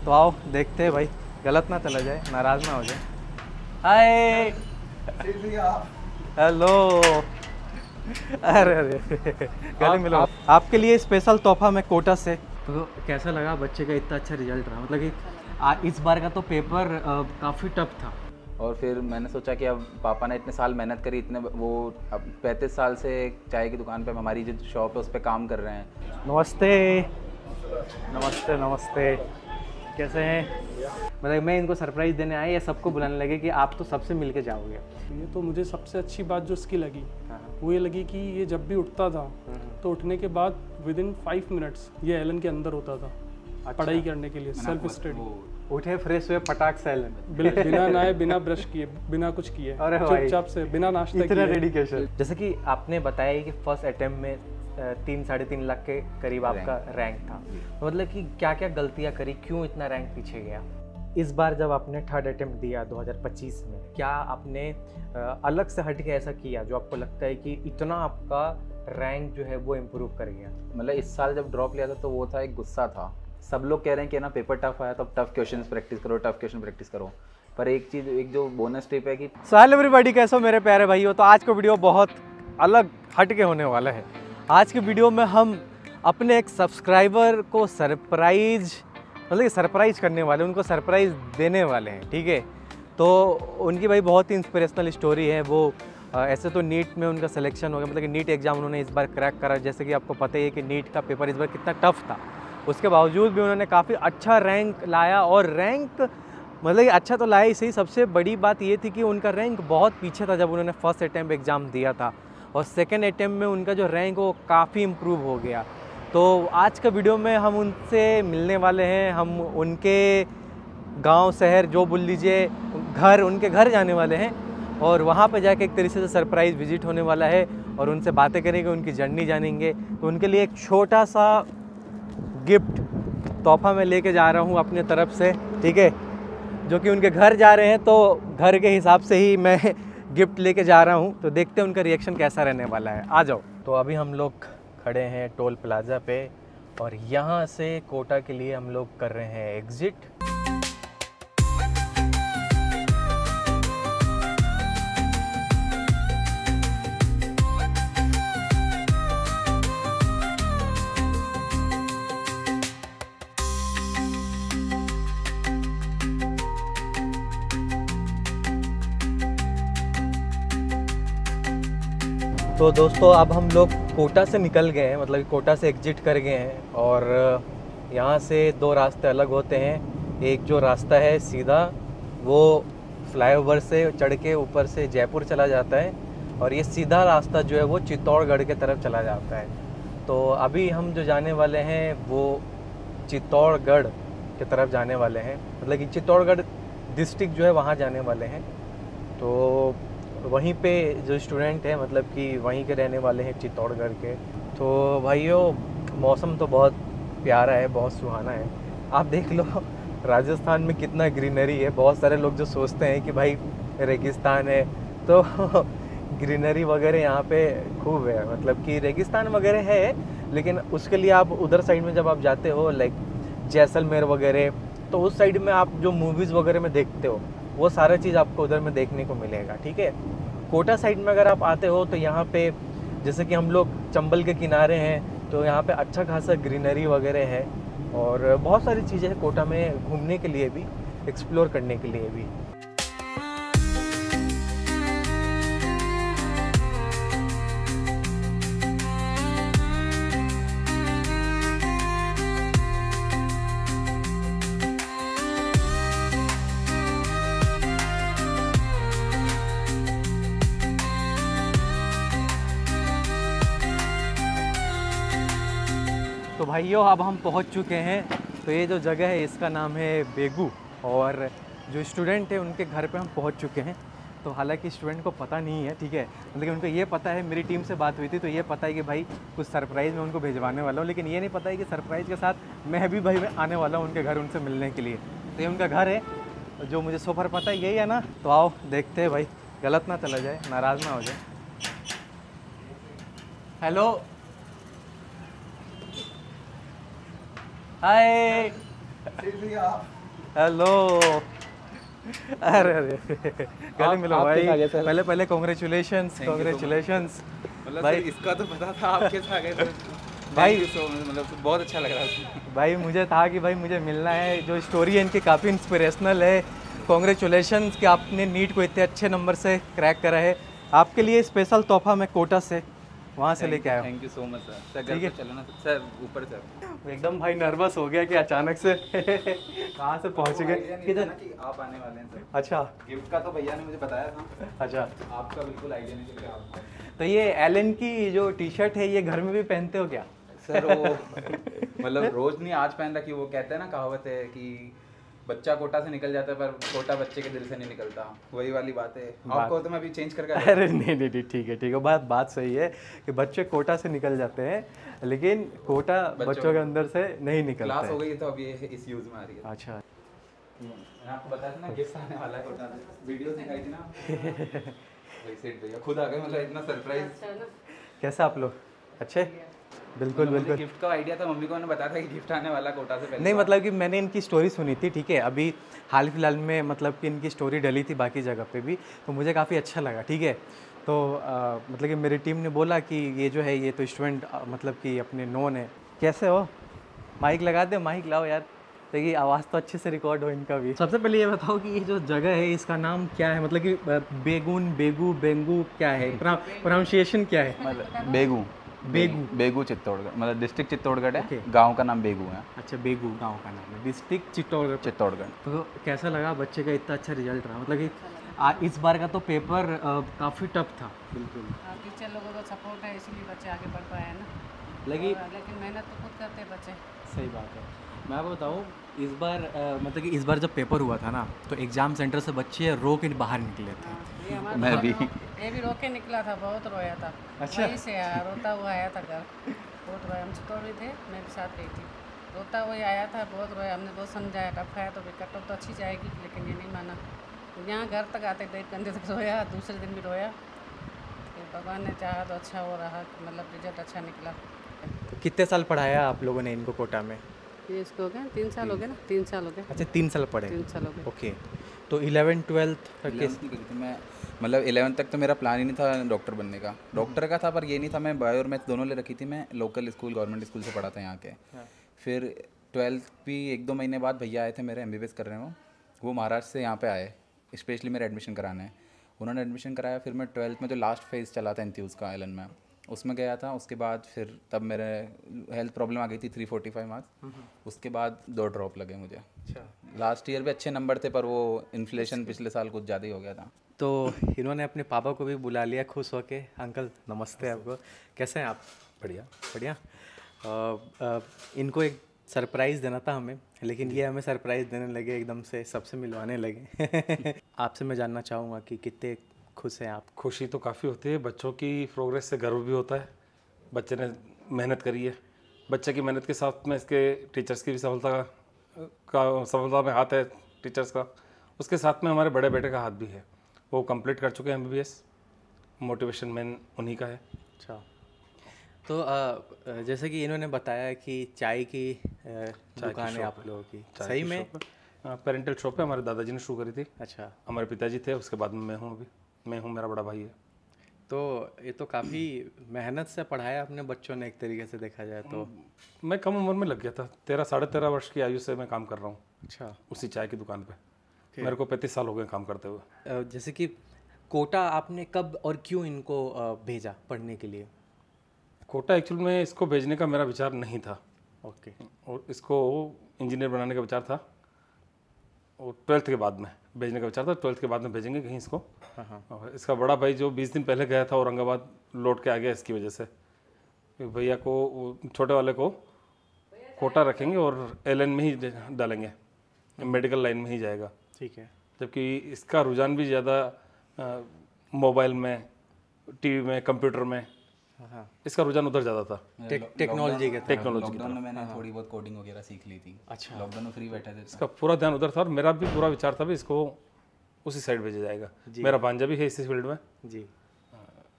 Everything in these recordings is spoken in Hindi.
तो आओ देखते हैं भाई, गलत ना चला जाए, नाराज ना हो जाए। हाय, हेलो। अरे गले मिलो। आपके लिए स्पेशल तोहफा मैं कोटा से। तो कैसा लगा बच्चे का इतना अच्छा रिजल्ट रहा? मतलब कि इस बार का तो पेपर काफ़ी टफ था। और फिर मैंने सोचा कि अब पापा ने इतने साल मेहनत करी, इतने वो अब 35 साल से चाय की दुकान पे हमारी जो शॉप है उस पर काम कर रहे हैं। नमस्ते नमस्ते नमस्ते, कैसे हैं? मतलब मैं इनको सरप्राइज़ देने आया, या सबको बुलाने लगे कि आप तो सबसे मिल के जाओगे? ये तो मुझे सबसे अच्छी बात जो इसकी लगी वो ये लगी कि ये जब भी उठता था तो उठने के बाद विदिन 5 मिनट्स ये एलन के अंदर होता था। अच्छा। पढ़ाई करने के लिए सेल्फ स्टडी। उठे फ्रेश हुए फटाक से एलन, बिना नहाए, बिना ब्रश किए, बिना कुछ किए, चुपचाप से बिना नाश्ता किए, इतना डेडिकेशन। जैसे कि आपने बताया कि फर्स्ट अटेम्प्ट में 3-3.5 लाख के करीब आपका रैंक था, मतलब कि क्या क्या गलतियां करी, क्यों इतना रैंक पीछे गया? इस बार जब आपने थर्ड अटेम्प्ट दिया 2025 में, क्या आपने अलग से हट के ऐसा किया जो आपको लगता है कि इतना आपका रैंक जो है वो इम्प्रूव कर गया? मतलब इस साल जब ड्रॉप लिया था तो वो था, एक गुस्सा था। सब लोग कह रहे हैं कि ना पेपर टफ आया तो अब टफ क्वेश्चंस प्रैक्टिस करो, टफ क्वेश्चन प्रैक्टिस करो। पर एक जो बोनस टिप है कि हेलो एवरीबॉडी, कैसे हो मेरे प्यारे भाइयों? तो आज का वीडियो बहुत अलग हट के होने वाला है। आज के वीडियो में हम अपने एक सब्सक्राइबर को सरप्राइज, मतलब कि सरप्राइज़ करने वाले, उनको सरप्राइज़ देने वाले हैं, ठीक है? तो उनकी भाई बहुत ही इंस्पिरेशनल स्टोरी है। वो ऐसे तो नीट में उनका सिलेक्शन हो गया, मतलब कि नीट एग्ज़ाम उन्होंने इस बार क्रैक करा। जैसे कि आपको पता ही है कि नीट का पेपर इस बार कितना टफ था, उसके बावजूद भी उन्होंने काफ़ी अच्छा रैंक लाया। और रैंक मतलब कि अच्छा तो लाया ही सही, सबसे बड़ी बात ये थी कि उनका रैंक बहुत पीछे था जब उन्होंने फर्स्ट अटैम्प्ट एग्ज़ाम दिया था, और सेकेंड अटैम्प्ट में उनका जो रैंक वो काफ़ी इम्प्रूव हो गया। तो आज का वीडियो में हम उनसे मिलने वाले हैं, हम उनके गांव, शहर, जो बोल लीजिए, घर, उनके घर जाने वाले हैं, और वहां पे जाके एक तरीके से सरप्राइज़ विजिट होने वाला है, और उनसे बातें करेंगे, उनकी जर्नी जानेंगे। तो उनके लिए एक छोटा सा गिफ्ट तोहफा मैं लेके जा रहा हूँ अपने तरफ से, ठीक है? जो कि उनके घर जा रहे हैं, तो घर के हिसाब से ही मैं गिफ्ट लेके जा रहा हूँ। तो देखते हैं उनका रिएक्शन कैसा रहने वाला है। आ जाओ। तो अभी हम लोग खड़े हैं टोल प्लाज़ा पे, और यहाँ से कोटा के लिए हम लोग कर रहे हैं एग्ज़िट। तो दोस्तों अब हम लोग कोटा से निकल गए हैं, मतलब कि कोटा से एग्जिट कर गए हैं, और यहाँ से 2 रास्ते अलग होते हैं। एक जो रास्ता है सीधा, वो फ्लाईओवर से चढ़ के ऊपर से जयपुर चला जाता है, और ये सीधा रास्ता जो है वो चित्तौड़गढ़ के तरफ चला जाता है। तो अभी हम जो जाने वाले हैं वो चित्तौड़गढ़ के तरफ जाने वाले हैं, मतलब कि चित्तौड़गढ़ डिस्ट्रिक्ट जो है वहाँ जाने वाले हैं। तो वहीं पे जो स्टूडेंट हैं, मतलब कि वहीं के रहने वाले हैं, चित्तौड़गढ़ के। तो भाइयों मौसम तो बहुत प्यारा है, बहुत सुहाना है। आप देख लो राजस्थान में कितना ग्रीनरी है। बहुत सारे लोग जो सोचते हैं कि भाई रेगिस्तान है, तो ग्रीनरी वगैरह यहाँ पे खूब है, मतलब कि रेगिस्तान वगैरह है, लेकिन उसके लिए आप उधर साइड में जब आप जाते हो, लाइक जैसलमेर वगैरह, तो उस साइड में आप जो मूवीज़ वगैरह में देखते हो वो सारा चीज़ आपको उधर में देखने को मिलेगा, ठीक है? कोटा साइड में अगर आप आते हो तो यहाँ पे जैसे कि हम लोग चंबल के किनारे हैं, तो यहाँ पे अच्छा खासा ग्रीनरी वगैरह है, और बहुत सारी चीज़ें हैं कोटा में घूमने के लिए भी, एक्सप्लोर करने के लिए भी। तो भाइयों अब हम पहुंच चुके हैं। तो ये जो जगह है इसका नाम है बेगू, और जो स्टूडेंट है उनके घर पे हम पहुंच चुके हैं। तो हालांकि स्टूडेंट को पता नहीं है, ठीक है, लेकिन उनको ये पता है, मेरी टीम से बात हुई थी तो ये पता है कि भाई कुछ सरप्राइज़ मैं उनको भिजवाने वाला हूँ, लेकिन ये नहीं पता है कि सरप्राइज़ के साथ मैं भी भाई मैं आने वाला हूँ उनके घर उनसे मिलने के लिए। तो ये उनका घर है, जो मुझे सो फर पता है, यही है ना? तो आओ देखते हैं भाई, गलत ना चला जाए, नाराज़ ना हो जाए। हेलो, हाय, हेलो। अरे अरे गले मिलो भाई। पहले पहले कॉन्ग्रेचुलेशंस कॉन्ग्रेचुलेशंस भाई। इसका तो पता था, आप कैसे आ गए थे भाई? मतलब बहुत अच्छा लग रहा था भाई मुझे था कि भाई मुझे मिलना है, जो स्टोरी है इनकी काफ़ी इंस्पिरेशनल है। कॉन्ग्रेचुलेशंस कि आपने नीट को इतने अच्छे नंबर से क्रैक करा है। आपके लिए स्पेशल तोहफा मैं कोटा से वहाँ से लेके आया हूँ। Thank you so much sir. ठीक है, चलो ना सर ऊपर सर। एकदम भाई नर्वस हो गया कि अचानक से कहाँ से पहुँच गए किधर। कि आप आने वाले हैं सर। अच्छा गिफ्ट का तो भैया ने मुझे बताया था, अच्छा। आपका बिल्कुल आइडिया नहीं चल रहा। तो ये एलन की जो टी शर्ट है ये घर में भी पहनते हो क्या? सर वो मतलब रोज नहीं, आज पहन रखी। वो कहते हैं ना, कहावत है कि बच्चा कोटा से निकल जाता है पर कोटा बच्चे के दिल से नहीं निकलता। वही वाली बात है। आपको तो मैं अभी चेंज करके अरे नहीं नहीं नहीं, ठीक है बात सही है कि बच्चे कोटा से निकल जाते हैं लेकिन कोटा बच्चों के अंदर से नहीं निकलता क्लास है। हो गई है तो अब ये इस यूज में आ रही है। अच्छा मैं आपको बताया था ना गिफ्ट आने वाला है कोटा से, वीडियो दिखाई थी ना। भाई सेठ भैया खुद आ गए, मतलब इतना सरप्राइज। कैसे आप लोग? अच्छे? बिल्कुल बिल्कुल। गिफ्ट का आइडिया था, मम्मी को मैंने बताया था कि गिफ्ट आने वाला कोटा से पहले। नहीं मतलब कि मैंने इनकी स्टोरी सुनी थी, ठीक है, अभी हाल फिलहाल में मतलब कि इनकी स्टोरी डली थी बाकी जगह पे भी, तो मुझे काफ़ी अच्छा लगा, ठीक है। तो मतलब कि मेरी टीम ने बोला कि ये जो है ये तो स्टूडेंट मतलब कि अपने नोन है। कैसे हो? माइक लगा दे, माइक लाओ यार, देखिए आवाज़ तो अच्छे से रिकॉर्ड हो इनका भी। सबसे पहले ये बताओ कि ये जो जगह है इसका नाम क्या है, मतलब कि बेगुन बेगू बेंगू क्या है, प्रोनाउंसिएशन क्या है? मतलब बेगू चित्तौड़गढ़, मतलब डिस्ट्रिक्ट चित्तौड़गढ़ है। गांव का नाम बेगू है। अच्छा, बेगू गांव का नाम है, डिस्ट्रिक्ट चित्तौड़गढ़। तो कैसा लगा बच्चे का इतना अच्छा रिजल्ट रहा? मतलब कि इस बार का तो पेपर काफ़ी टफ था। बिल्कुल, टीचर लोगों का सपोर्ट है इसीलिए बच्चे आगे बढ़ पाए हैं ना। लेकिन मेहनत तो खुद करते हैं बच्चे। सही बात है। मैं आपको बताऊँ इस बार मतलब कि इस बार जब पेपर हुआ था ना तो एग्ज़ाम सेंटर से बच्चे रो के बाहर निकले थे। ये हमारा मैं भी ये भी रो के निकला था, बहुत रोया था। अच्छा। वहीं से आया, रोता हुआ आया था घर, बहुत रोया। हम चित्तौड़ भी थे, मैं भी साथ गई थी, रोता हुआ आया था, बहुत रोया। हमने बहुत समझाया, टफ है तो कट ऑफ तो अच्छी जाएगी, लेकिन ये नहीं माना। यहाँ घर तक आते 1 घंटे तक रोया, दूसरे दिन भी रोया। फिर भगवान ने चाहा तो अच्छा हो रहा, मतलब रिजल्ट अच्छा निकला। तो कितने साल पढ़ाया आप लोगों ने इनको कोटा में? ये इसको हो गया 3 साल हो गए ना, 3 साल हो गए। अच्छा 3 साल पढ़े। 3 साल हो गए। ओके, तो 11 12 11th नहीं करी थी मैं, मतलब 11th तक तो मेरा प्लान ही नहीं था डॉक्टर बनने का। डॉक्टर का था पर ये नहीं था, मैं बायो और मैथ दोनों ले रखी थी। मैं लोकल स्कूल, गवर्नमेंट स्कूल से पढ़ा था यहाँ के। फिर 12th भी 1-2 महीने बाद भैया आए थे मेरे, MBBS कर रहे हो वो महाराष्ट्र से यहाँ पे आए स्पेशली मेरा एडमिशन कराना है। उन्होंने एडमिशन कराया। फिर मैं 12th में जो लास्ट फेज़ चला था इंथ्यूज़ का एलन में, उसमें गया था। उसके बाद फिर तब मेरे हेल्थ प्रॉब्लम आ गई थी, 345 मार्क्स। उसके बाद 2 ड्रॉप लगे मुझे। अच्छा, लास्ट ईयर भी अच्छे नंबर थे पर वो इन्फ्लेशन पिछले साल कुछ ज़्यादा ही हो गया था। तो इन्होंने अपने पापा को भी बुला लिया खुश होके। अंकल नमस्ते आपको, कैसे हैं आप? बढ़िया बढ़िया। इनको एक सरप्राइज़ देना था हमें, लेकिन ये हमें सरप्राइज़ देने लगे एकदम से, सबसे मिलवाने लगे। आपसे मैं जानना चाहूँगा कि कितने खुश हैं आप? खुशी तो काफ़ी होती है, बच्चों की प्रोग्रेस से गर्व भी होता है। बच्चे ने मेहनत करी है, बच्चे की मेहनत के साथ में इसके टीचर्स की भी सफलता में हाथ है टीचर्स का। उसके साथ में हमारे बड़े बेटे का हाथ भी है, वो कंप्लीट कर चुके हैं MBBS। मोटिवेशन मेन उन्हीं का है। अच्छा, तो जैसे कि इन्होंने बताया कि चाय की दुकान है आप लोगों की, सही में? पेरेंटल शॉप है, हमारे दादाजी ने शुरू करी थी। अच्छा, हमारे पिताजी थे, उसके बाद में मैं हूँ। अभी मैं हूँ, मेरा बड़ा भाई है। तो ये तो काफ़ी मेहनत से पढ़ाया अपने बच्चों ने एक तरीके से देखा जाए तो। मैं कम उम्र में लग गया था, 13-13.5 वर्ष की आयु से मैं काम कर रहा हूँ। अच्छा, उसी चाय की दुकान पे मेरे को 35 साल हो गए काम करते हुए। जैसे कि कोटा आपने कब और क्यों इनको भेजा पढ़ने के लिए? कोटा एक्चुअल में इसको भेजने का मेरा विचार नहीं था। ओके। और इसको इंजीनियर बनाने का विचार था, और 12th के बाद में भेजने का विचार था। 12th के बाद में भेजेंगे कहीं इसको। हाँ। और इसका बड़ा भाई जो 20 दिन पहले गया था औरंगाबाद, लौट के आ गया इसकी वजह से। भैया को, छोटे वाले को कोटा रखेंगे और LN में ही डालेंगे, मेडिकल लाइन में ही जाएगा। ठीक है। जबकि इसका रुझान भी ज़्यादा मोबाइल में, टीवी में, कंप्यूटर में, हाँ, इसका रुझान उधर ज़्यादा था। टेक्नोलॉजी के टेक्नोलॉजी की लॉकडाउन में मैंने थोड़ी बहुत कोडिंग वगैरह सीख ली थी। अच्छा, लॉकडाउन में फ्री बैठे थे। इसका पूरा ध्यान उधर था और मेरा भी पूरा विचार था भी इसको उसी साइड भेजा जाएगा। मेरा भांजा भी है इसी फील्ड में जी।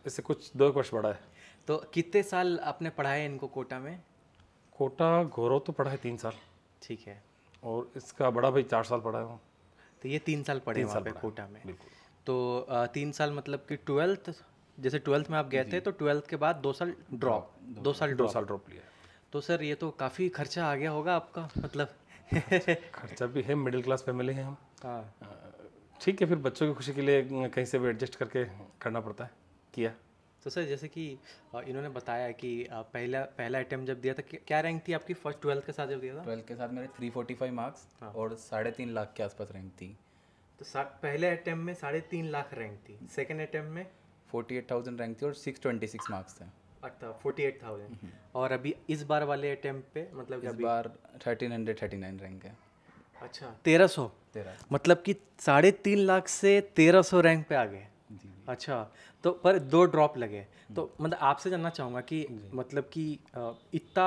इससे कुछ 2 वर्ष बड़ा है। तो कितने साल आपने पढ़ाए इनको कोटा में? कोटा गौरव तो पढ़ा है 3 साल। ठीक है। और इसका बड़ा भाई 4 साल पढ़ा है वो। तो ये 3 साल पढ़े वहाँ पे कोटा में। तो 3 साल मतलब कि 12th, जैसे 12th में आप गए थे तो 12th के बाद 2 साल ड्रॉप, 2 साल ड्रॉप लिया है। तो सर ये तो काफ़ी खर्चा आ गया होगा आपका, मतलब खर्चा भी है, मिडिल क्लास फैमिली है हम। हाँ। ठीक है, फिर बच्चों की खुशी के लिए कहीं से भी एडजस्ट करके करना पड़ता है, किया। तो सर जैसे कि इन्होंने बताया कि पहला अटेम्प्ट जब दिया था, क्या रैंक थी आपकी फर्स्ट 12th के साथ जब दिया था? 12th के साथ मेरे 345 मार्क्स और 3.5 लाख के आसपास रैंक थी। तो पहले अटेम्प्ट में 3.5 लाख रैंक थी, सेकंड अटेम्प्ट में 48,000 रैंक थी और 626 मार्क्स थे। अच्छा 48,000। और अभी इस बार वाले अटेम्प्ट पे मतलब इस बार 1339 रैंक है। अच्छा 1300, मतलब कि 3.5 लाख से 1300 रैंक पे आ गए। अच्छा, तो पर 2 ड्रॉप लगे। तो मतलब आपसे जानना चाहूँगा कि मतलब कि इतना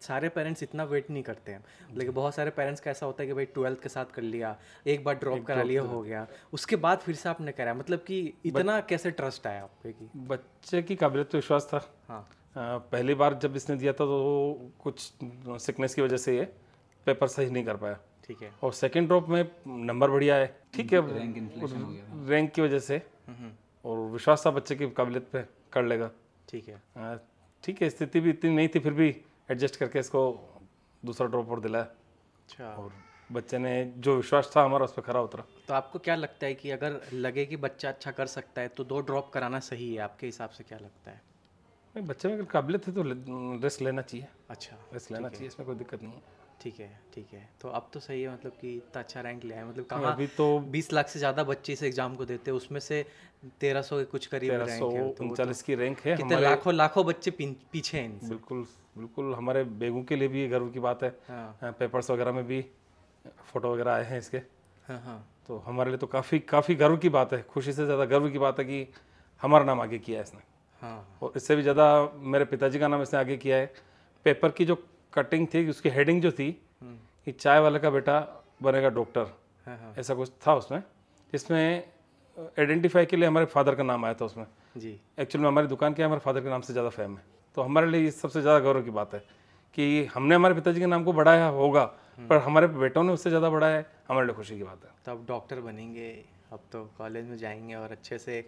सारे पेरेंट्स इतना वेट नहीं करते हैं, लेकिन बहुत सारे पेरेंट्स का ऐसा होता है कि भाई 12th के साथ कर लिया, एक बार ड्रॉप करा लिया, हो गया, उसके बाद फिर से आपने करा, मतलब कि इतना कैसे ट्रस्ट आया आप पे? कि बच्चे की काबिलियत पे विश्वास था। हाँ। पहली बार जब इसने दिया था तो कुछ सिकनेस की वजह से ये पेपर सही नहीं कर पाया। ठीक है। और सेकंड ड्रॉप में नंबर बढ़िया है, ठीक है, रैंक की वजह से, और विश्वास था बच्चे की काबिलियत पे कर लेगा। ठीक है। ठीक है, स्थिति भी इतनी नहीं थी, फिर भी एडजस्ट करके इसको दूसरा ड्रॉप और दिलाया। अच्छा। और बच्चे ने जो विश्वास था हमारा उस पर खरा उतरा। तो आपको क्या लगता है कि अगर लगे कि बच्चा अच्छा कर सकता है तो 2 ड्रॉप कराना सही है, आपके हिसाब से क्या लगता है? नहीं, बच्चे में अगर काबिलियत है तो रिस्क लेना चाहिए। अच्छा, रिस्क लेना चाहिए, इसमें कोई दिक्कत नहीं है। ठीक है, ठीक है। तो अब तो सही है, मतलब कि इतना अच्छा रैंक लिया है, मतलब कहाँ अभी तो 20 लाख से ज़्यादा बच्चे इस एग्जाम को देते हैं, उसमें से 1300 के कुछ करीब रैंक है। 1339 की रैंक है। कितने लाखों बच्चे पीछे हैं इनसे। बिल्कुल बिल्कुल, हमारे बेगों के लिए भी ये गर्व की बात है। हाँ। पेपर्स वगैरह में भी फोटो वगैरह आए हैं इसके। हाँ हाँ। तो हमारे लिए तो काफ़ी गर्व की बात है, खुशी से ज़्यादा गर्व की बात है कि हमारा नाम आगे किया है इसने। हाँ। और इससे भी ज़्यादा मेरे पिताजी का नाम इसने आगे किया है। पेपर की जो कटिंग थी, उसकी हेडिंग जो थी कि चाय वाले का बेटा बनेगा डॉक्टर, ऐसा कुछ था उसमें, जिसमें आइडेंटिफाई के लिए हमारे फादर का नाम आया था उसमें। जी। एक्चुअली में हमारी दुकान क्या है, हमारे फादर के नाम से ज़्यादा फेम है। तो हमारे लिए सबसे ज़्यादा गौरव की बात है कि हमने हमारे पिताजी के नाम को बढ़ाया होगा, पर हमारे बेटों ने उससे ज़्यादा बढ़ाया है, हमारे लिए खुशी की बात है। तो अब डॉक्टर बनेंगे, अब तो कॉलेज में जाएंगे और अच्छे से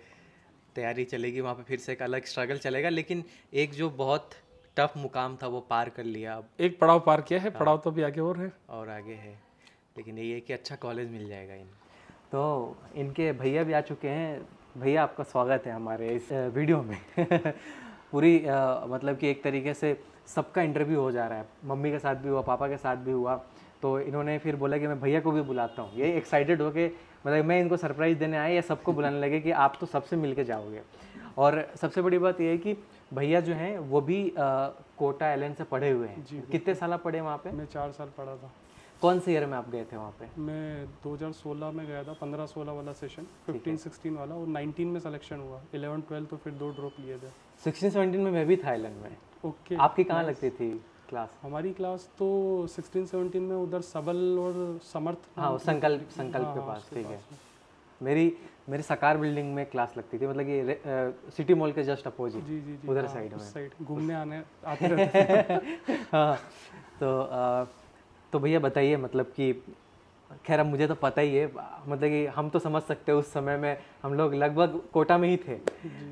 तैयारी चलेगी, वहाँ पे फिर से एक अलग स्ट्रगल चलेगा, लेकिन एक जो बहुत टफ मुकाम था वो पार कर लिया। अब एक पड़ाव पार किया है, पड़ाव तो अभी आगे और आगे है, लेकिन ये है कि अच्छा कॉलेज मिल जाएगा इन। तो इनके भैया भी आ चुके हैं। भैया आपका स्वागत है हमारे इस वीडियो में। पूरी मतलब कि एक तरीके से सबका इंटरव्यू हो जा रहा है, मम्मी के साथ भी हुआ, पापा के साथ भी हुआ, तो इन्होंने फिर बोला कि मैं भैया को भी बुलाता हूँ। ये एक्साइटेड हो के, मतलब मैं इनको सरप्राइज़ देने आए या सबको बुलाने लगे कि आप तो सबसे मिल के जाओगे। और सबसे बड़ी बात यह है कि भैया जो हैं वो भी कोटा एलन से पढ़े हुए हैं। कितने साल पढ़े वहाँ पे? मैं 4 साल पढ़ा था। कौन से ईयर में आप गए थे वहाँ पे? मैं 2016 में गया था, 15-16 वाला सेशन, 15-16 वाला, और 19 में सिलेक्शन हुआ। 11-12 तो फिर 2 ड्रॉप लिए थे। 16-17 में मैं भी था एलन में। ओके। आपकी कहाँ लगती थी क्लास? हमारी क्लास तो 16-17 में उधर सबल और समर्थ, हाँ, संकल्प के पास। ठीक है। मेरी सकार बिल्डिंग में क्लास लगती थी, मतलब कि सिटी मॉल के जस्ट अपोजिट। जी जी जी, उधर हाँ, साइड में उस साइड घूमने आते रहते थे। हाँ। तो भैया बताइए, मतलब कि खैर अब मुझे तो पता ही है, मतलब कि हम तो समझ सकते हैं उस समय में हम लोग लगभग कोटा में ही थे,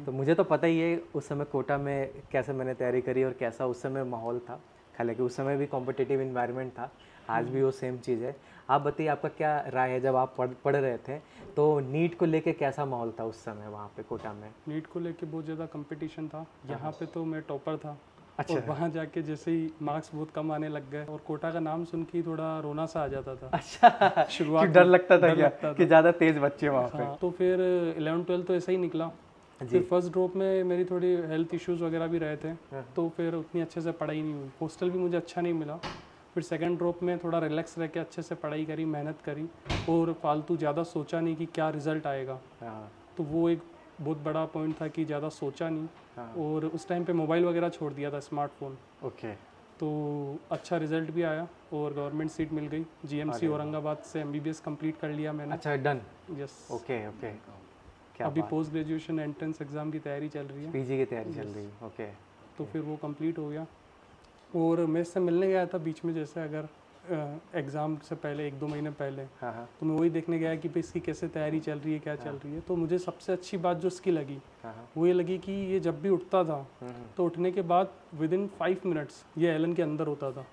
तो मुझे तो पता ही है उस समय कोटा में कैसे मैंने तैयारी करी और कैसा उस समय माहौल था। हालांकि उस समय भी कॉम्पिटिटिव इन्वायरमेंट था, आज भी वो सेम चीज़ है। आप बताइए आपका क्या राय है, जब आप पढ़ रहे थे तो नीट को लेके कैसा माहौल था उस समय वहाँ पे कोटा में? नीट को लेके बहुत ज़्यादा कंपटीशन था। यहाँ पे तो मैं टॉपर था। अच्छा। और वहाँ जाके जैसे ही मार्क्स बहुत कम आने लग गए और कोटा का नाम सुन के थोड़ा रोना सा आ जाता था। अच्छा, शुरुआत डर लगता था क्या कि ज़्यादा तेज बच्चे वहाँ पे? हाँ, तो फिर 11-12 तो ऐसा ही निकला। फिर फर्स्ट ड्रॉप में मेरी थोड़ी हेल्थ इश्यूज वगैरह भी रहे थे, तो फिर उतनी अच्छे से पढ़ाई नहीं हुई, हॉस्टल भी मुझे अच्छा नहीं मिला। फिर सेकंड ड्रॉप में थोड़ा रिलैक्स रह के अच्छे से पढ़ाई करी, मेहनत करी, और फालतू ज़्यादा सोचा नहीं कि क्या रिज़ल्ट आएगा। तो वो एक बहुत बड़ा पॉइंट था कि ज़्यादा सोचा नहीं। और उस टाइम पे मोबाइल वगैरह छोड़ दिया था, स्मार्टफोन। ओके। तो अच्छा रिजल्ट भी आया और गवर्नमेंट सीट मिल गई। जीएमसी औरंगाबाद से MBBS कंप्लीट कर लिया मैंने। अच्छा, डन। यस। Okay okay. अभी पोस्ट ग्रेजुएशन एंट्रेंस एग्ज़ाम की तैयारी चल रही है, पीजी की तैयारी चल रही है। ओके। तो फिर वो कंप्लीट हो गया। और मैं इससे मिलने गया था बीच में, जैसे अगर एग्ज़ाम से पहले 1-2 महीने पहले, हाँ हाँ तो मैं वही देखने गया कि भाई इसकी कैसे तैयारी चल रही है, क्या चल रही है। तो मुझे सबसे अच्छी बात जो इसकी लगी हाँ वो ये लगी कि ये जब भी उठता था तो उठने के बाद विदिन 5 मिनट्स ये एलन के अंदर होता था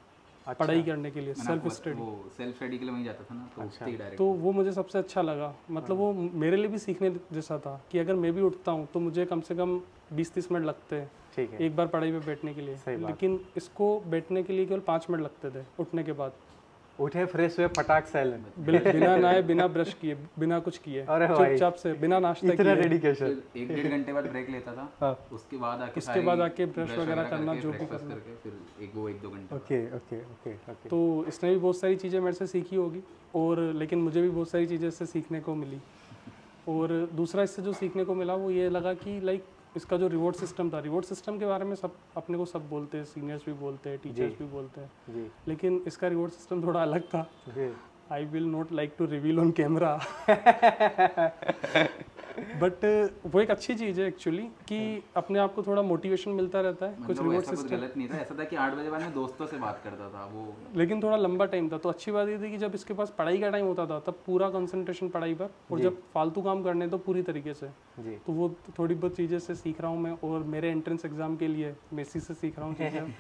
पढ़ाई करने के लिए, सेल्फ स्टडी। वो सेल्फ स्टडी के लिए वहीं जाता था ना, तो उठते ही डायरेक्ट। तो वो मुझे सबसे अच्छा लगा, मतलब वो मेरे लिए भी सीखने जैसा था कि अगर मैं भी उठता हूँ तो मुझे कम से कम 20-30 मिनट लगते हैं ठीक है। एक बार पढ़ाई पे बैठने के लिए, लेकिन इसको बैठने के लिए केवल 5 मिनट लगते थे उठने के बाद। उठे फ्रेश हुए फटाक से एलन, बिना नहाए, बिना ब्रश किए, बिना कुछ किए, अरे भाई, चुपचाप से बिना नाश्ता इतना किए, डेडिकेशन। 1-1.5 घंटे बाद ब्रेक लेता था। हाँ। उसके बाद आके ब्रश वगैरह करना, जो भी करना। करके फिर 1-2 घंटे। Okay okay okay okay. तो इसने भी बहुत सारी चीज़ें मेरे से सीखी होगी, और लेकिन मुझे भी बहुत सारी चीज़ें इससे सीखने को मिली। और दूसरा इससे जो सीखने को मिला वो ये लगा कि लाइक इसका जो रिवॉर्ड सिस्टम था, रिवॉर्ड सिस्टम के बारे में सब अपने को सब बोलते हैं, सीनियर्स भी बोलते हैं, टीचर्स भी बोलते हैं, जी लेकिन इसका रिवॉर्ड सिस्टम थोड़ा अलग था। जी I will not like to reveal on camera, but वो एक अच्छी चीज़ है एक्चुअली कि अपने आप को थोड़ा मोटिवेशन मिलता रहता है। कुछ रिवॉर्ड कुछ गलत नहीं था, ऐसा था कि 8 बजे बाद में दोस्तों से बात करता था वो, लेकिन थोड़ा लंबा टाइम था। तो अच्छी बात ये थी कि जब इसके पास पढ़ाई का टाइम होता था तब पूरा कंसंट्रेशन पढ़ाई पर, और जब फालतू काम करने तो पूरी तरीके से। जी। तो वो थोड़ी बहुत चीज़ें से सीख रहा हूँ मैं, और मेरे एंट्रेंस एग्जाम के लिए मेसी से सीख रहा हूँ चीज़ें।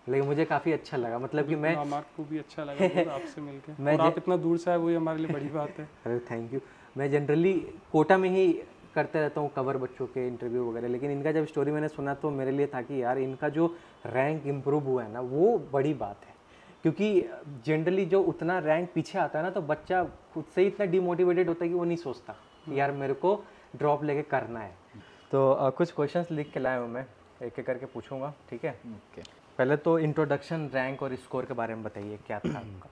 लेकिन मुझे काफ़ी अच्छा लगा, मतलब कि मैं हमारे को भी अच्छा लगा बहुत आपसे मिलके, और आप इतना दूर से आए वही हमारे लिए बड़ी बात है। अरे थैंक यू। मैं जनरली कोटा में ही करते रहता हूँ कवर बच्चों के इंटरव्यू वगैरह, लेकिन इनका जब स्टोरी मैंने सुना तो मेरे लिए था कि यार इनका जो रैंक इम्प्रूव हुआ है ना वो बड़ी बात है, क्योंकि जनरली जो उतना रैंक पीछे आता है ना तो बच्चा खुद से ही इतना डिमोटिवेटेड होता है कि वो नहीं सोचता कि यार मेरे को ड्रॉप लेके करना है। तो कुछ क्वेश्चंस लिख के लाया हूँ मैं, एक एक करके पूछूंगा, ठीक है? ओके। पहले तो इंट्रोडक्शन, रैंक और स्कोर के बारे में बताइए, क्या था आपका?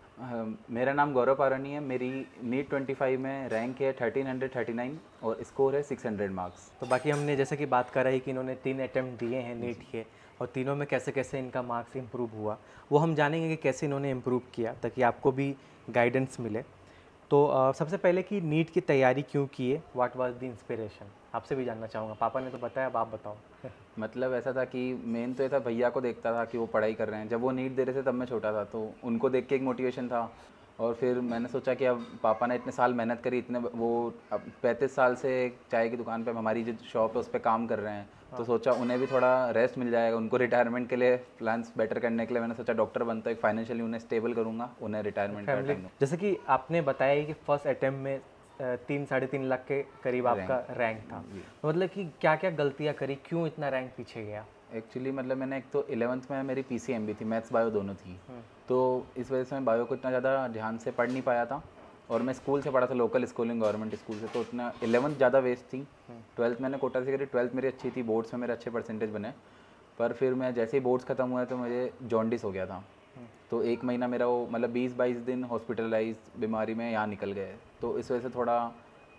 मेरा नाम गौरव पारानी है। मेरी नीट 25 में रैंक है 1339 और स्कोर है 600 मार्क्स। तो बाकी हमने जैसे कि बात कर रही कि इन्होंने 3 अटैम्प्ट दिए हैं नीट के, और तीनों में कैसे कैसे इनका मार्क्स इम्प्रूव हुआ वो हम जानेंगे कि कैसे इन्होंने इम्प्रूव किया, ताकि आपको भी गाइडेंस मिले। तो सबसे पहले कि नीट की तैयारी क्यों किए, व्हाट वाज द इंस्पिरेशन, आपसे भी जानना चाहूँगा। पापा ने तो बताया, अब आप बताओ। मतलब ऐसा था कि मेन तो ये था, भैया को देखता था कि वो पढ़ाई कर रहे हैं, जब वो नीट दे रहे थे तब मैं छोटा था, तो उनको देख के एक मोटिवेशन था। और फिर मैंने सोचा कि अब पापा ने इतने साल मेहनत करी, इतने वो अब 35 साल से चाय की दुकान पे हमारी जो शॉप है उस पर काम कर रहे हैं, तो सोचा उन्हें भी थोड़ा रेस्ट मिल जाएगा, उनको रिटायरमेंट के लिए प्लान्स बेटर करने के लिए मैंने सोचा डॉक्टर बनता है, फाइनेंशियली उन्हें स्टेबल करूँगा, उन्हें रिटायरमेंट का टाइम। जैसे कि आपने बताया कि फर्स्ट अटैम्प्ट में 3-3.5 लाख के करीब आपका रैंक था, तो मतलब कि क्या क्या गलतियाँ करी, क्यों इतना रैंक पीछे गया? एक्चुअली मतलब मैंने एक तो 11th में मेरी PCMB थी, मैथ्स बायो दोनों थी, तो इस वजह से मैं बायो को इतना ज़्यादा ध्यान से पढ़ नहीं पाया था। और मैं स्कूल से पढ़ा था, लोकल स्कूलिंग गवर्नमेंट स्कूल से, तो उतना 11th ज़्यादा वेस्ट थी। 12th मैंने कोटा से करी, 12th मेरी अच्छी थी, बोर्ड्स में मेरे अच्छे परसेंटेज बने, पर फिर मैं जैसे ही बोर्ड्स ख़त्म हुआ तो मुझे जॉन्डिस हो गया था। तो 1 महीना मेरा वो मतलब 20-22 दिन हॉस्पिटलाइज बीमारी में यहाँ निकल गए, तो इस वजह से थोड़ा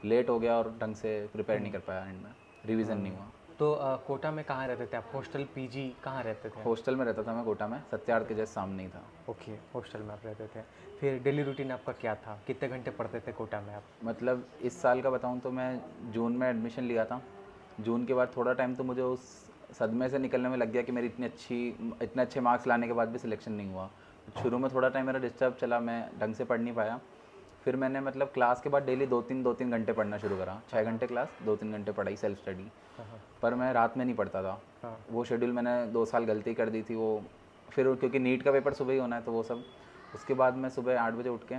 लेट हो गया और ढंग से प्रिपेयर नहीं कर पाया, एंड में रिवीजन नहीं हुआ। तो कोटा में कहाँ रहते थे आप, हॉस्टल पीजी कहाँ रहते थे? हॉस्टल में रहता था मैं, कोटा में सत्यार्थ के जस्ट सामने ही था। ओके, हॉस्टल में आप रहते थे। फिर डेली रूटीन आपका क्या था, कितने घंटे पढ़ते थे कोटा में आप? मतलब इस साल का बताऊं तो मैं जून में एडमिशन लिया था, जून के बाद थोड़ा टाइम तो मुझे उस सदमे से निकलने में लग गया कि मेरी इतने अच्छे मार्क्स लाने के बाद भी सिलेक्शन नहीं हुआ। शुरू में थोड़ा टाइम मेरा डिस्टर्ब चला, मैं ढंग से पढ़ नहीं पाया। फिर मैंने मतलब क्लास के बाद डेली 2-3 घंटे पढ़ना शुरू करा, 6 घंटे क्लास, 2-3 घंटे पढ़ाई, सेल्फ स्टडी। पर मैं रात में नहीं पढ़ता था, वो शेड्यूल मैंने 2 साल गलती कर दी थी वो। फिर क्योंकि नीट का पेपर सुबह ही होना है तो वो सब, उसके बाद मैं सुबह 8 बजे उठ के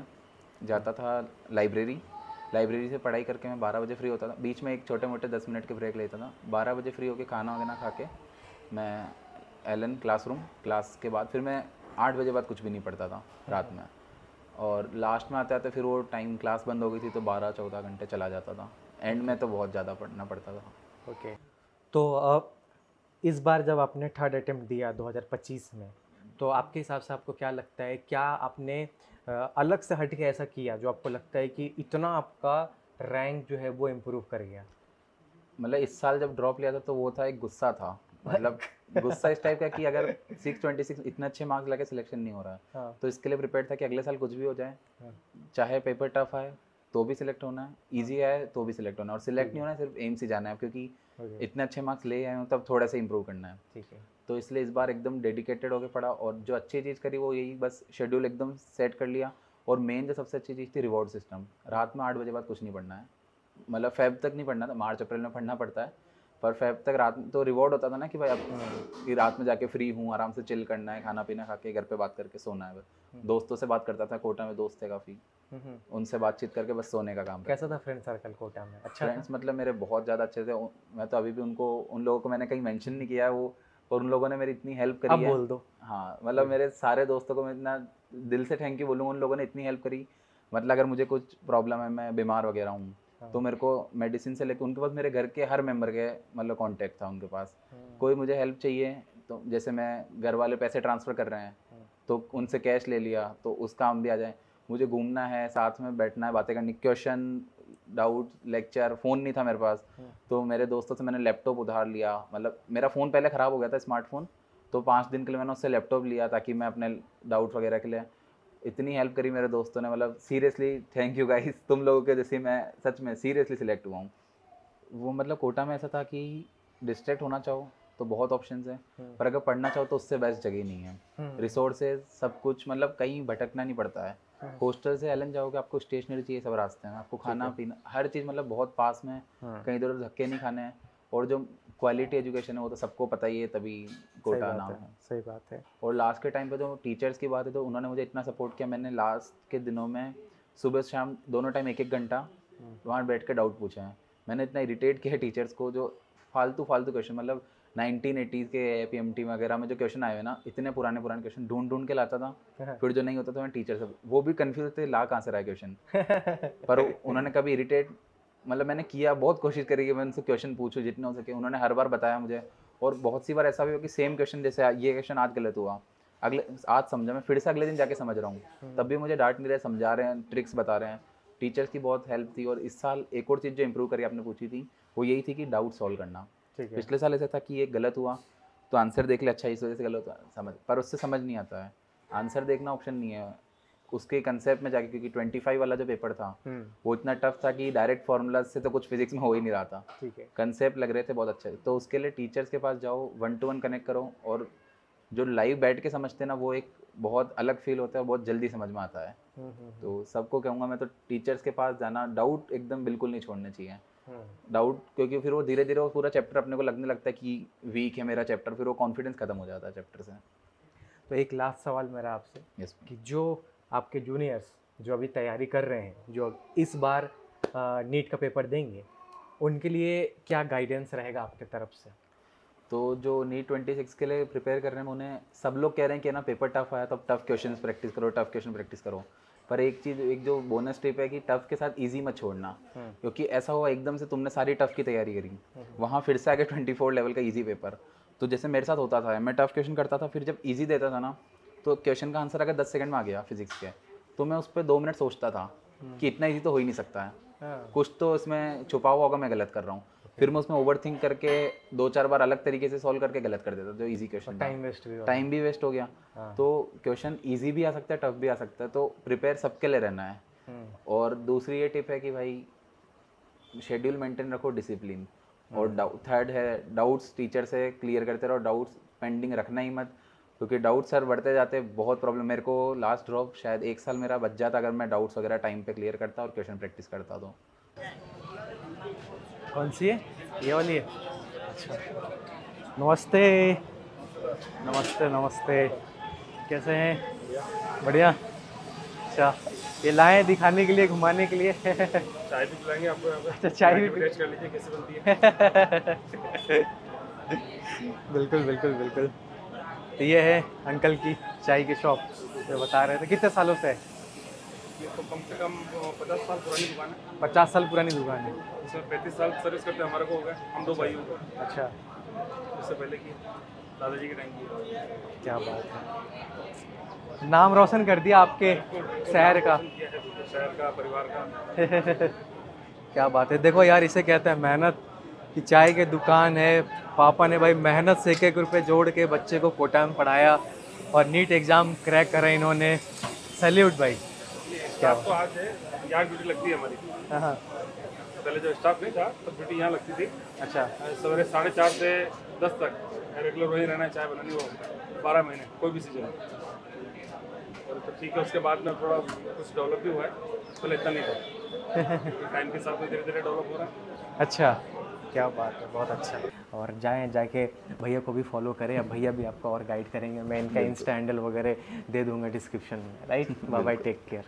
जाता था लाइब्रेरी से पढ़ाई करके मैं 12 बजे फ्री होता था, बीच में एक छोटे मोटे 10 मिनट के ब्रेक लेता था। 12 बजे फ्री होकर खाना वगैरह खा के मैं एलन क्लास के बाद फिर मैं 8 बजे बाद कुछ भी नहीं पढ़ता था रात में। और लास्ट में आते आते फिर वो टाइम क्लास बंद हो गई थी तो 12-14 घंटे चला जाता था, एंड में तो बहुत ज़्यादा पढ़ना पड़ता था। ओके। तो इस बार जब आपने 3rd अटेम्प्ट दिया 2025 में, तो आपके हिसाब से आपको क्या लगता है, क्या आपने अलग से हट के ऐसा किया जो आपको लगता है कि इतना आपका रैंक जो है वो इम्प्रूव कर गया? मतलब इस साल जब ड्रॉप लिया था तो वो था, एक गुस्सा था, मतलब गुस्सा इस टाइप का कि अगर 626 इतने अच्छे मार्क्स लगे सिलेक्शन नहीं हो रहा है, तो इसके लिए प्रिपेयर था कि अगले साल कुछ भी हो जाए, चाहे पेपर टफ आए तो भी सिलेक्ट होना है, इजी आए तो भी सिलेक्ट होना है, और सिलेक्ट नहीं होना है सिर्फ एम्स ही जाना है, क्योंकि इतने अच्छे मार्क्स ले आए हो तब थोड़ा सा इंप्रूव करना है। ठीक है। तो इसलिए इस बार एकदम डेडिकेटेड होकर पढ़ा, और जो अच्छी चीज़ करी वो यही बस शेड्यूल एकदम सेट कर लिया। और मेन जो सबसे अच्छी चीज़ थी रिवॉर्ड सिस्टम। रात में 8 बजे बाद कुछ नहीं पढ़ना है, मतलब फेब तक नहीं पढ़ना था, मार्च अप्रैल में पढ़ना पड़ता है, पर फेब तक रात में तो रिवॉर्ड होता था ना कि भाई अब कि रात में जाके फ्री हूँ, आराम से चिल करना है, खाना पीना खा के घर पे बात करके सोना है बस। दोस्तों से बात करता था, कोटा में दोस्त थे काफ़ी, उनसे बातचीत करके बस सोने का काम था। कैसा था फ्रेंड सर्कल कोटा में? अच्छा फ्रेंड्स मतलब मेरे बहुत ज़्यादा अच्छे थे। मैं तो अभी भी उन लोगों को मैंने कहीं मेंशन नहीं किया है वो, और उन लोगों ने मेरी इतनी हेल्प करी है। बोल दो। हाँ, मतलब मेरे सारे दोस्तों को मैं इतना दिल से थैंक यू बोलूँगा, उन लोगों ने इतनी हेल्प करी। मतलब अगर मुझे कुछ प्रॉब्लम है, मैं बीमार वगैरह हूँ, तो मेरे को मेडिसिन से लेकर उनके पास मेरे घर के हर मेंबर के मतलब कांटेक्ट था उनके पास। कोई मुझे हेल्प चाहिए तो जैसे मैं घर वाले पैसे ट्रांसफ़र कर रहे हैं तो उनसे कैश ले लिया तो उस काम भी आ जाए। मुझे घूमना है, साथ में बैठना है, बातें करनी, क्वेश्चन डाउट लेक्चर, फ़ोन नहीं था मेरे पास तो मेरे दोस्तों से मैंने लैपटॉप उधार लिया। मतलब मेरा फ़ोन पहले ख़राब हो गया था स्मार्टफोन, तो 5 दिन के लिए मैंने उससे लैपटॉप लिया ताकि मैं अपने डाउट वगैरह के लिए। इतनी हेल्प करी मेरे दोस्तों ने, मतलब सीरियसली थैंक यू गाइस, तुम लोगों के जैसे मैं सच में सीरियसली सिलेक्ट हुआ हूँ। वो मतलब कोटा में ऐसा था कि डिस्ट्रैक्ट होना चाहो तो बहुत ऑप्शंस हैं, पर अगर पढ़ना चाहो तो उससे बेस्ट जगह नहीं है। रिसोर्सेज सब कुछ, मतलब कहीं भटकना नहीं पड़ता है। हॉस्टल से एलन जाओगे, आपको स्टेशनरी चाहिए सब रास्ते में, आपको खाना पीना हर चीज़ मतलब बहुत पास में, कहीं इधर धक्के नहीं खाने हैं। और जो क्वालिटी एजुकेशन है वो तो सबको पता ही है, तभी कोटा नाम है। सही बात है। और लास्ट के टाइम पे जो टीचर्स की बात है तो उन्होंने मुझे इतना सपोर्ट किया। मैंने लास्ट के दिनों में सुबह शाम दोनों टाइम 1-1 घंटा वहाँ बैठ के डाउट पूछे हैं। मैंने इतना इरिटेट किया टीचर्स को, जो फालतू क्वेश्चन, मतलब 1980s के PMT वगैरह में जो क्वेश्चन आए हुए ना, इतने पुराने क्वेश्चन ढूंढ के लाता था। फिर जो नहीं होता था मैं टीचर से, वो भी कंफ्यूज थे ला कहाँ से रहा है क्वेश्चन। पर उन्होंने कभी इरिटेट, मतलब मैंने किया, बहुत कोशिश करी कि मैं उनसे क्वेश्चन पूछूं जितने हो सके। उन्होंने हर बार बताया मुझे, और बहुत सी बार ऐसा भी हो कि सेम क्वेश्चन, जैसे ये क्वेश्चन आज गलत हुआ, आज समझा, मैं फिर से अगले दिन जाके समझ रहा हूँ, तब भी मुझे डांट नहीं रहे, समझा रहे हैं, ट्रिक्स बता रहे हैं। टीचर्स की बहुत हेल्प थी। और इस साल एक और चीज़ जो इम्प्रूव करी आपने पूछी थी वो यही थी कि डाउट सॉल्व करना। पिछले साल ऐसा था कि ये गलत हुआ तो आंसर देख ले, अच्छा इस वजह से गलत हुआ समझ, पर उससे समझ नहीं आता है। आंसर देखना ऑप्शन नहीं है उसके कंसेप्ट में जाके, क्योंकि 25 वाला जो पेपर था वो इतना टफ था कि डायरेक्ट फार्मूला से तो कुछ फिजिक्स में हो ही नहीं रहा था। कंसेप्ट लग रहे थे बहुत अच्छे, तो उसके लिए टीचर्स के पास जाओ, 1-to-1 कनेक्ट करो, और जो लाइव बैठ के समझते हैं ना वो एक बहुत अलग फील होता है, बहुत जल्दी समझ में आता है। तो सबको कहूँगा मैं तो टीचर्स के पास जाना, डाउट एकदम बिल्कुल नहीं छोड़ने चाहिए। डाउट, क्योंकि फिर वो धीरे धीरे वो पूरा चैप्टर अपने को लगने लगता है कि वीक है मेरा चैप्टर, फिर वो कॉन्फिडेंस खत्म हो जाता है चैप्टर से। तो एक लास्ट सवाल मेरा आपसे कि जो आपके जूनियर्स जो अभी तैयारी कर रहे हैं, जो इस बार नीट का पेपर देंगे, उनके लिए क्या गाइडेंस रहेगा आपकी तरफ से? तो जो नीट 26 के लिए प्रिपेयर कर रहे हैं उन्हें, सब लोग कह रहे हैं कि ना पेपर टफ आया तो अब टफ क्वेश्चन प्रैक्टिस करो, टफ क्वेश्चन प्रैक्टिस करो। पर एक चीज़, एक जो बोनस टिप है कि टफ के साथ इजी मत छोड़ना, क्योंकि ऐसा हुआ एकदम से तुमने सारी टफ की तैयारी करी, वहाँ फिर से आगे 24 लेवल का इजी पेपर। तो जैसे मेरे साथ होता था, मैं टफ क्वेश्चन करता था, फिर जब इजी देता था ना तो क्वेश्चन का आंसर अगर 10 सेकंड में आ गया फिजिक्स के, तो मैं उस पर 2 मिनट सोचता था कि इतना ईजी तो हो ही नहीं सकता है, कुछ तो इसमें छुपा हुआ होगा, मैं गलत कर रहा हूँ। फिर मैं उसमें ओवर थिंक करके 2-4 बार अलग तरीके से सॉल्व करके गलत कर देता जो इजी क्वेश्चन, टाइम भी वेस्ट हो गया। तो क्वेश्चन इजी भी आ सकता है, टफ भी आ सकता है, तो प्रिपेयर सबके लिए रहना है। और दूसरी ये टिप है कि भाई शेड्यूल मेंटेन रखो, डिसिप्लिन। और थर्ड है डाउट्स टीचर से क्लियर करते रहो, डाउट्स पेंडिंग रखना ही मत, क्योंकि डाउट्स सर बढ़ते जाते बहुत प्रॉब्लम। मेरे को लास्ट ड्रॉप शायद 1 साल मेरा बच जाता अगर मैं डाउट्स वगैरह टाइम पे क्लियर करता और क्वेश्चन प्रैक्टिस करता। तो कौन सी है? ये वाली है? अच्छा, नमस्ते नमस्ते नमस्ते, कैसे हैं? बढ़िया। अच्छा, ये लाए दिखाने के लिए, घुमाने के लिए। चाय भी पिलाएंगे आपको यहाँ पे। अच्छा, चाय भी टेस्ट कर लीजिए कैसे बनती है। बिल्कुल बिल्कुल बिल्कुल। तो ये है अंकल की चाय की शॉप, जो बता रहे थे। कितने सालों से है? ये तो कम से कम 50 साल पुरानी दुकान है। 50 साल पुरानी दुकान है। इसमें 35 साल सर्विस करते हमारे को हो गए, हम 2 भाई हो। अच्छा, उससे पहले की दादाजी के टाइम की। क्या बात है, नाम रोशन कर दिया आपके शहर का, परिवार का। क्या बात है। देखो यार, इसे कहते हैं मेहनत। कि चाय की दुकान है, पापा ने भाई मेहनत से 1-1 रुपये जोड़ के बच्चे को कोटा में पढ़ाया और नीट एग्ज़ाम क्रैक करा इन्होंने। सैल्यूट भाई। क्या तो आज है, यहाँ ड्यूटी लगती है हमारी। हाँ, पहले जो स्टाफ नहीं था तो ड्यूटी यहाँ लगती थी। अच्छा, सवेरे 4:30 से 10 तक रेगुलर वही रहना है, चाय बनानी हो 12 महीने कोई भी सीजन। और तो ठीक है, उसके बाद में थोड़ा कुछ डेवलप भी हुआ है, पहले इतना नहीं था। टाइम के साथ में धीरे धीरे डेवलप हो रहा है। अच्छा, क्या बात है, बहुत अच्छा। और जाके भैया को भी फॉलो करें, अब भैया भी आपको और गाइड करेंगे। मैं इनका इंस्टा हैंडल वगैरह दे दूंगा डिस्क्रिप्शन में, right. Bye bye, take care.